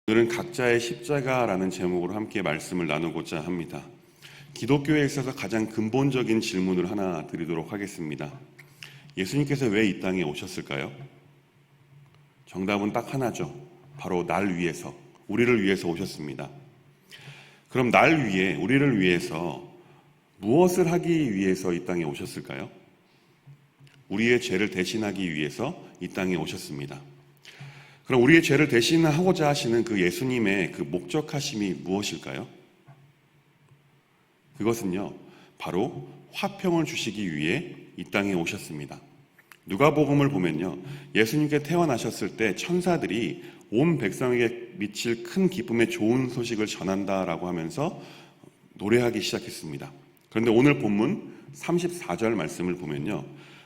오늘은 각자의 십자가라는 제목으로 함께 말씀을 나누고자 합니다. 기독교에 있어서 가장 근본적인 질문을 하나 드리도록 하겠습니다. 예수님께서 왜 이 땅에 오셨을까요? 정답은 딱 하나죠. 바로 날 위해서, 우리를 위해서 오셨습니다. 그럼 날 위해, 우리를 위해서 무엇을 하기 위해서 이 땅에 오셨을까요? 우리의 죄를 대신하기 위해서 이 땅에 오셨습니다. 그럼 우리의 죄를 대신하고자 하시는 그 예수님의 그 목적하심이 무엇일까요? 그것은요, 바로 화평을 주시기 위해 이 땅에 오셨습니다. 누가복음을 보면요, 예수님께 태어나셨을 때 천사들이 온 백성에게 미칠 큰 기쁨의 좋은 소식을 전한다라고 하면서 노래하기 시작했습니다. 그런데 오늘 본문 34절 말씀을 보면요,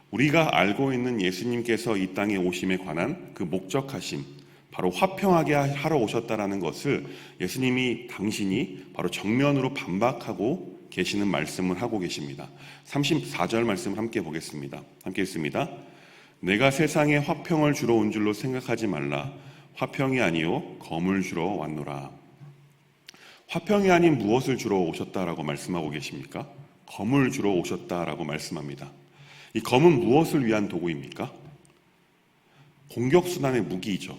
우리가 알고 있는 예수님께서 이 땅에 오심에 관한 그 목적하심, 바로 화평하게 하러 오셨다라는 것을 예수님이 당신이 바로 정면으로 반박하고 계시는 말씀을 하고 계십니다. 34절 말씀을 함께 보겠습니다. 함께 읽습니다. 내가 세상에 화평을 주러 온 줄로 생각하지 말라. 화평이 아니요 검을 주러 왔노라. 화평이 아닌 무엇을 주러 오셨다라고 말씀하고 계십니까? 검을 주러 오셨다라고 말씀합니다. 이 검은 무엇을 위한 도구입니까? 공격수단의 무기이죠.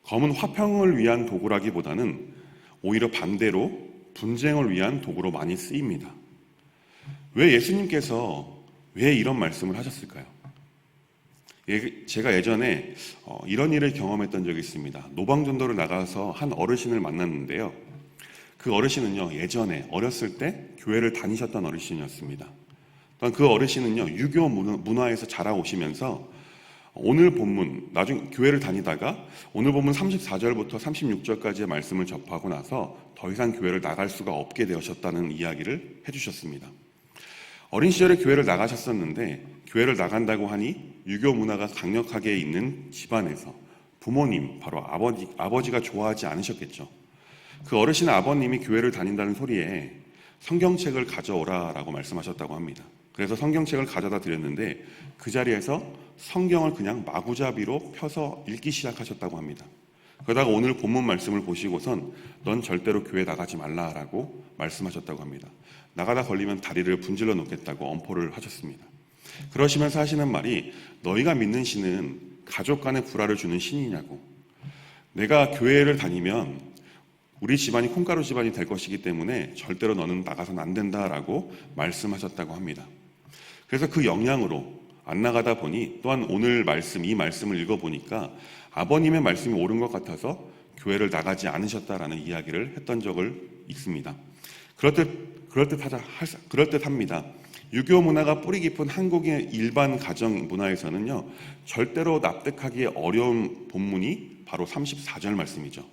검은 화평을 위한 도구라기보다는 오히려 반대로 분쟁을 위한 도구로 많이 쓰입니다. 왜 예수님께서 왜 이런 말씀을 하셨을까요? 제가 예전에 이런 일을 경험했던 적이 있습니다. 노방전도를 나가서 한 어르신을 만났는데요. 그 어르신은요, 예전에 어렸을 때 교회를 다니셨던 어르신이었습니다. 그 어르신은요, 유교 문화에서 자라오시면서 오늘 본문, 나중에 교회를 다니다가 오늘 본문 34절부터 36절까지의 말씀을 접하고 나서 더 이상 교회를 나갈 수가 없게 되셨다는 이야기를 해주셨습니다. 어린 시절에 교회를 나가셨었는데 교회를 나간다고 하니 유교 문화가 강력하게 있는 집안에서 부모님, 바로 아버지가 좋아하지 않으셨겠죠. 그 어르신 아버님이 교회를 다닌다는 소리에 성경책을 가져오라라고 말씀하셨다고 합니다. 그래서 성경책을 가져다 드렸는데 그 자리에서 성경을 그냥 마구잡이로 펴서 읽기 시작하셨다고 합니다. 그러다가 오늘 본문 말씀을 보시고선 넌 절대로 교회 나가지 말라라고 말씀하셨다고 합니다. 나가다 걸리면 다리를 분질러 놓겠다고 엄포를 하셨습니다. 그러시면서 하시는 말이 너희가 믿는 신은 가족 간의 불화를 주는 신이냐고. 내가 교회를 다니면 우리 집안이 콩가루 집안이 될 것이기 때문에 절대로 너는 나가서는 안 된다라고 말씀하셨다고 합니다. 그래서 그 영향으로 안 나가다 보니 또한 오늘 말씀, 이 말씀을 읽어보니까 아버님의 말씀이 옳은 것 같아서 교회를 나가지 않으셨다라는 이야기를 했던 적을 있습니다. 그럴듯합니다. 유교 문화가 뿌리 깊은 한국의 일반 가정 문화에서는요, 절대로 납득하기 어려운 본문이 바로 34절 말씀이죠.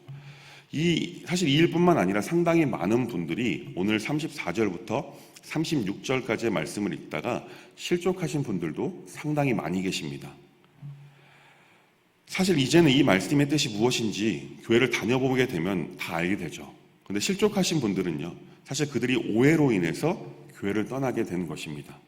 사실 이 일뿐만 아니라 상당히 많은 분들이 오늘 34절부터 36절까지의 말씀을 읽다가 실족하신 분들도 상당히 많이 계십니다. 사실 이제는 이 말씀의 뜻이 무엇인지 교회를 다녀보게 되면 다 알게 되죠. 그런데 실족하신 분들은요, 사실 그들이 오해로 인해서 교회를 떠나게 되는 것입니다.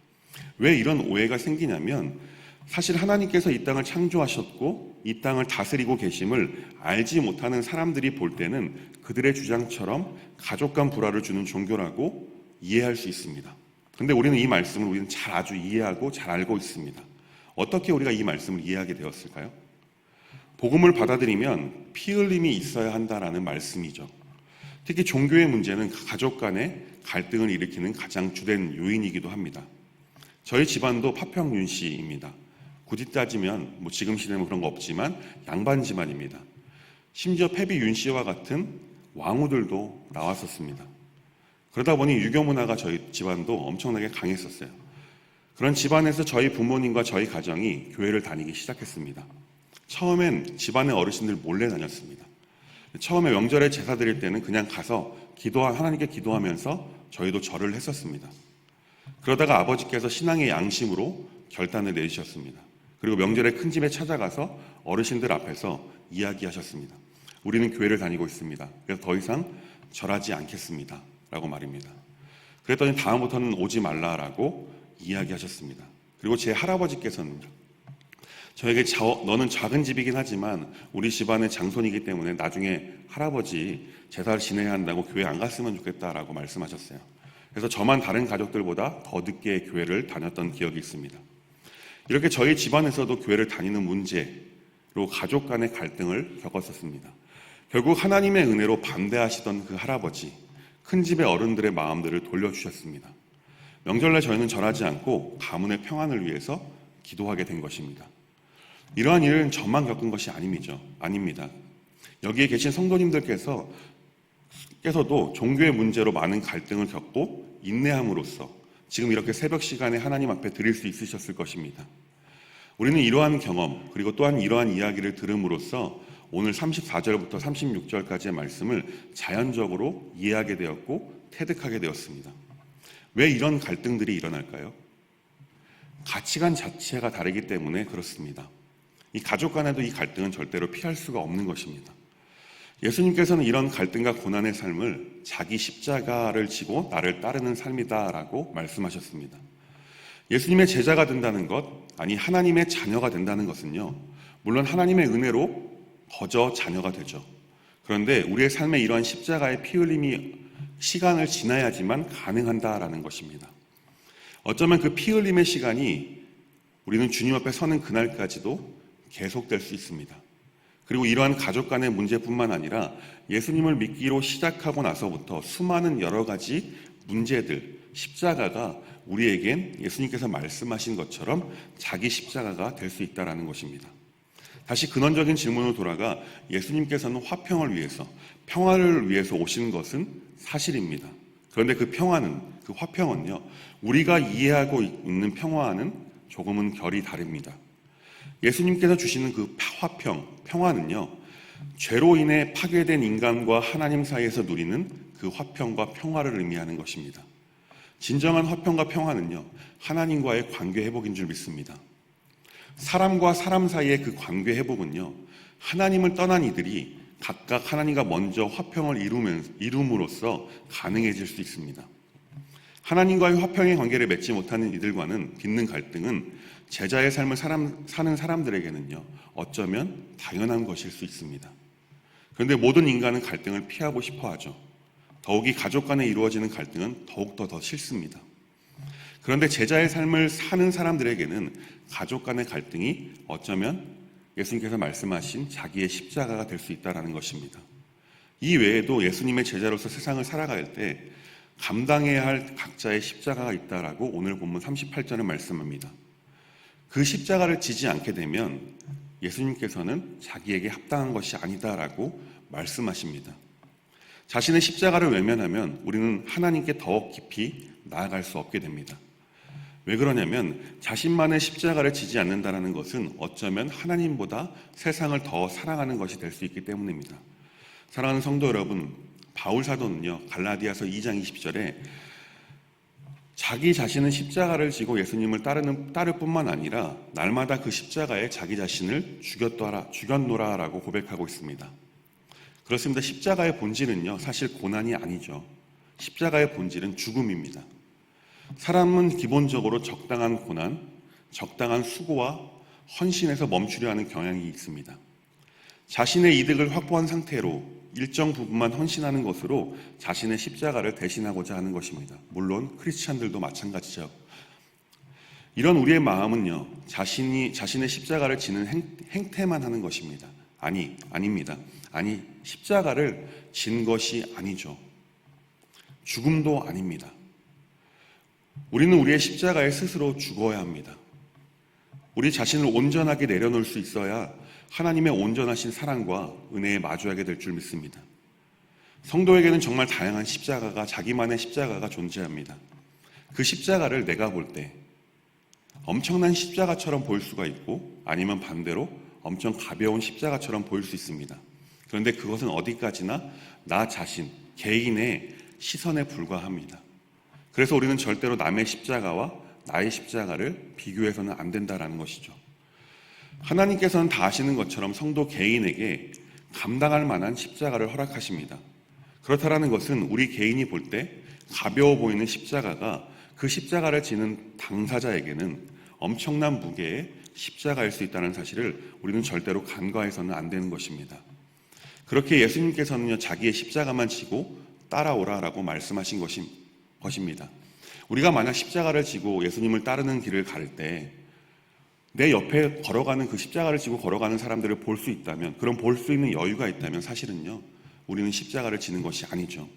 왜 이런 오해가 생기냐면 사실 하나님께서 이 땅을 창조하셨고 이 땅을 다스리고 계심을 알지 못하는 사람들이 볼 때는 그들의 주장처럼 가족 간 불화를 주는 종교라고 이해할 수 있습니다. 그런데 우리는 이 말씀을 우리는 아주 이해하고 잘 알고 있습니다. 어떻게 우리가 이 말씀을 이해하게 되었을까요? 복음을 받아들이면 피 흘림이 있어야 한다라는 말씀이죠. 특히 종교의 문제는 가족 간의 갈등을 일으키는 가장 주된 요인이기도 합니다. 저희 집안도 파평윤 씨입니다. 굳이 따지면 지금 시대는 그런 거 없지만 양반 집안입니다. 심지어 패비 윤 씨와 같은 왕후들도 나왔었습니다. 그러다 보니 유교 문화가 저희 집안도 엄청나게 강했었어요. 그런 집안에서 저희 부모님과 저희 가정이 교회를 다니기 시작했습니다. 처음엔 집안의 어르신들 몰래 다녔습니다. 처음에 명절에 제사 드릴 때는 그냥 가서 하나님께 기도하면서 저희도 절을 했었습니다. 그러다가 아버지께서 신앙의 양심으로 결단을 내리셨습니다. 그리고 명절에 큰 집에 찾아가서 어르신들 앞에서 이야기하셨습니다. 우리는 교회를 다니고 있습니다. 그래서 더 이상 절하지 않겠습니다. 라고 말입니다. 그랬더니 다음부터는 오지 말라라고 이야기하셨습니다. 그리고 제 할아버지께서는 저에게 너는 작은 집이긴 하지만 우리 집안의 장손이기 때문에 나중에 할아버지 제사를 지내야 한다고 교회 안 갔으면 좋겠다라고 말씀하셨어요. 그래서 저만 다른 가족들보다 더 늦게 교회를 다녔던 기억이 있습니다. 이렇게 저희 집안에서도 교회를 다니는 문제로 가족 간의 갈등을 겪었었습니다. 결국 하나님의 은혜로 반대하시던 그 할아버지, 큰 집의 어른들의 마음들을 돌려주셨습니다. 명절날 저희는 절하지 않고 가문의 평안을 위해서 기도하게 된 것입니다. 이러한 일은 저만 겪은 것이 아닙니다. 여기에 계신 성도님들께서도 종교의 문제로 많은 갈등을 겪고 인내함으로써 지금 이렇게 새벽 시간에 하나님 앞에 드릴 수 있으셨을 것입니다. 우리는 이러한 경험 그리고 또한 이러한 이야기를 들음으로써 오늘 34절부터 36절까지의 말씀을 자연적으로 이해하게 되었고 태득하게 되었습니다. 왜 이런 갈등들이 일어날까요? 가치관 자체가 다르기 때문에 그렇습니다. 이 가족 간에도 이 갈등은 절대로 피할 수가 없는 것입니다. 예수님께서는 이런 갈등과 고난의 삶을 자기 십자가를 지고 나를 따르는 삶이다라고 말씀하셨습니다. 예수님의 제자가 된다는 것, 아니 하나님의 자녀가 된다는 것은요, 물론 하나님의 은혜로 거저 자녀가 되죠. 그런데 우리의 삶에 이러한 십자가의 피 흘림이 시간을 지나야지만 가능한다라는 것입니다. 어쩌면 그 피 흘림의 시간이 우리는 주님 앞에 서는 그날까지도 계속될 수 있습니다. 그리고 이러한 가족 간의 문제뿐만 아니라 예수님을 믿기로 시작하고 나서부터 수많은 여러 가지 문제들, 십자가가 우리에겐 예수님께서 말씀하신 것처럼 자기 십자가가 될 수 있다는 것입니다. 다시 근원적인 질문으로 돌아가 예수님께서는 화평을 위해서, 평화를 위해서 오신 것은 사실입니다. 그런데 그 평화는, 그 화평은요, 우리가 이해하고 있는 평화와는 조금은 결이 다릅니다. 예수님께서 주시는 그 화평, 평화는요, 죄로 인해 파괴된 인간과 하나님 사이에서 누리는 그 화평과 평화를 의미하는 것입니다. 진정한 화평과 평화는요, 하나님과의 관계 회복인 줄 믿습니다. 사람과 사람 사이의 그 관계 회복은요, 하나님을 떠난 이들이 각각 하나님과 먼저 화평을 이룸으로써 가능해질 수 있습니다. 하나님과의 화평의 관계를 맺지 못하는 이들과는 빚는 갈등은 제자의 삶을 사는 사람들에게는요, 어쩌면 당연한 것일 수 있습니다. 그런데 모든 인간은 갈등을 피하고 싶어 하죠. 더욱이 가족 간에 이루어지는 갈등은 더욱더 더 싫습니다. 그런데 제자의 삶을 사는 사람들에게는 가족 간의 갈등이 어쩌면 예수님께서 말씀하신 자기의 십자가가 될 수 있다는 것입니다. 이 외에도 예수님의 제자로서 세상을 살아갈 때 감당해야 할 각자의 십자가가 있다라고 오늘 본문 38절에 말씀합니다. 그 십자가를 지지 않게 되면 예수님께서는 자기에게 합당한 것이 아니다라고 말씀하십니다. 자신의 십자가를 외면하면 우리는 하나님께 더욱 깊이 나아갈 수 없게 됩니다. 왜 그러냐면 자신만의 십자가를 지지 않는다는 것은 어쩌면 하나님보다 세상을 더 사랑하는 것이 될 수 있기 때문입니다. 사랑하는 성도 여러분, 바울 사도는요, 갈라디아서 2장 20절에 자기 자신은 십자가를 지고 예수님을 따를 뿐만 아니라 날마다 그 십자가에 자기 자신을 죽였노라라고 고백하고 있습니다. 그렇습니다. 십자가의 본질은요, 사실 고난이 아니죠. 십자가의 본질은 죽음입니다. 사람은 기본적으로 적당한 고난, 적당한 수고와 헌신에서 멈추려 하는 경향이 있습니다. 자신의 이득을 확보한 상태로 일정 부분만 헌신하는 것으로 자신의 십자가를 대신하고자 하는 것입니다. 물론 크리스찬들도 마찬가지죠. 이런 우리의 마음은요, 자신의 십자가를 지는 행태만 하는 것입니다. 아닙니다. 십자가를 진 것이 아니죠. 죽음도 아닙니다. 우리는 우리의 십자가에 스스로 죽어야 합니다. 우리 자신을 온전하게 내려놓을 수 있어야 하나님의 온전하신 사랑과 은혜에 마주하게 될 줄 믿습니다. 성도에게는 정말 다양한 십자가가, 자기만의 십자가가 존재합니다. 그 십자가를 내가 볼 때 엄청난 십자가처럼 보일 수가 있고, 아니면 반대로 엄청 가벼운 십자가처럼 보일 수 있습니다. 그런데 그것은 어디까지나 나 자신, 개인의 시선에 불과합니다. 그래서 우리는 절대로 남의 십자가와 나의 십자가를 비교해서는 안 된다는 것이죠. 하나님께서는 다 아시는 것처럼 성도 개인에게 감당할 만한 십자가를 허락하십니다. 그렇다라는 것은 우리 개인이 볼 때 가벼워 보이는 십자가가 그 십자가를 지는 당사자에게는 엄청난 무게의 십자가일 수 있다는 사실을 우리는 절대로 간과해서는 안 되는 것입니다. 그렇게 예수님께서는요, 자기의 십자가만 지고 따라오라라고 말씀하신 것입니다. 우리가 만약 십자가를 지고 예수님을 따르는 길을 갈 때 내 옆에 걸어가는 그 십자가를 지고 걸어가는 사람들을 볼 수 있다면, 그럼 볼 수 있는 여유가 있다면 사실은요, 우리는 십자가를 지는 것이 아니죠.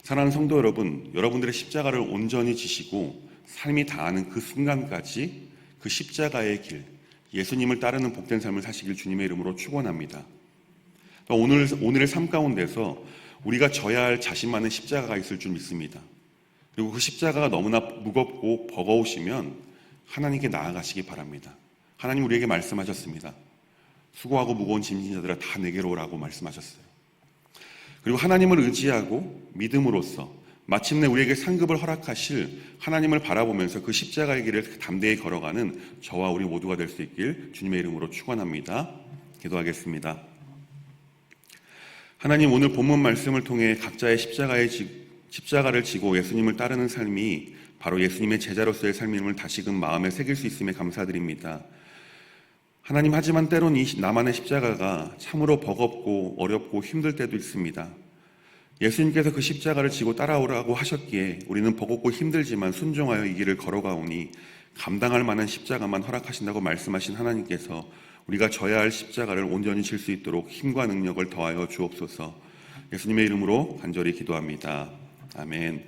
사랑하는 성도 여러분, 여러분들의 십자가를 온전히 지시고 삶이 다하는 그 순간까지 그 십자가의 길, 예수님을 따르는 복된 삶을 사시길 주님의 이름으로 축원합니다. 오늘의 삶 가운데서 우리가 져야 할 자신만의 십자가가 있을 줄 믿습니다. 그리고 그 십자가가 너무나 무겁고 버거우시면 하나님께 나아가시기 바랍니다. 하나님 우리에게 말씀하셨습니다. 수고하고 무거운 짐진 자들아 다 내게로 오라고 말씀하셨어요. 그리고 하나님을 의지하고 믿음으로써 마침내 우리에게 상급을 허락하실 하나님을 바라보면서 그 십자가의 길을 담대히 걸어가는 저와 우리 모두가 될 수 있길 주님의 이름으로 축원합니다. 기도하겠습니다. 하나님, 오늘 본문 말씀을 통해 각자의 십자가를 지고 예수님을 따르는 삶이 바로 예수님의 제자로서의 삶임을 다시금 마음에 새길 수 있음에 감사드립니다. 하나님, 하지만 때론 이 나만의 십자가가 참으로 버겁고 어렵고 힘들 때도 있습니다. 예수님께서 그 십자가를 지고 따라오라고 하셨기에 우리는 버겁고 힘들지만 순종하여 이 길을 걸어가오니 감당할 만한 십자가만 허락하신다고 말씀하신 하나님께서 우리가 져야 할 십자가를 온전히 질 수 있도록 힘과 능력을 더하여 주옵소서. 예수님의 이름으로 간절히 기도합니다. 아멘.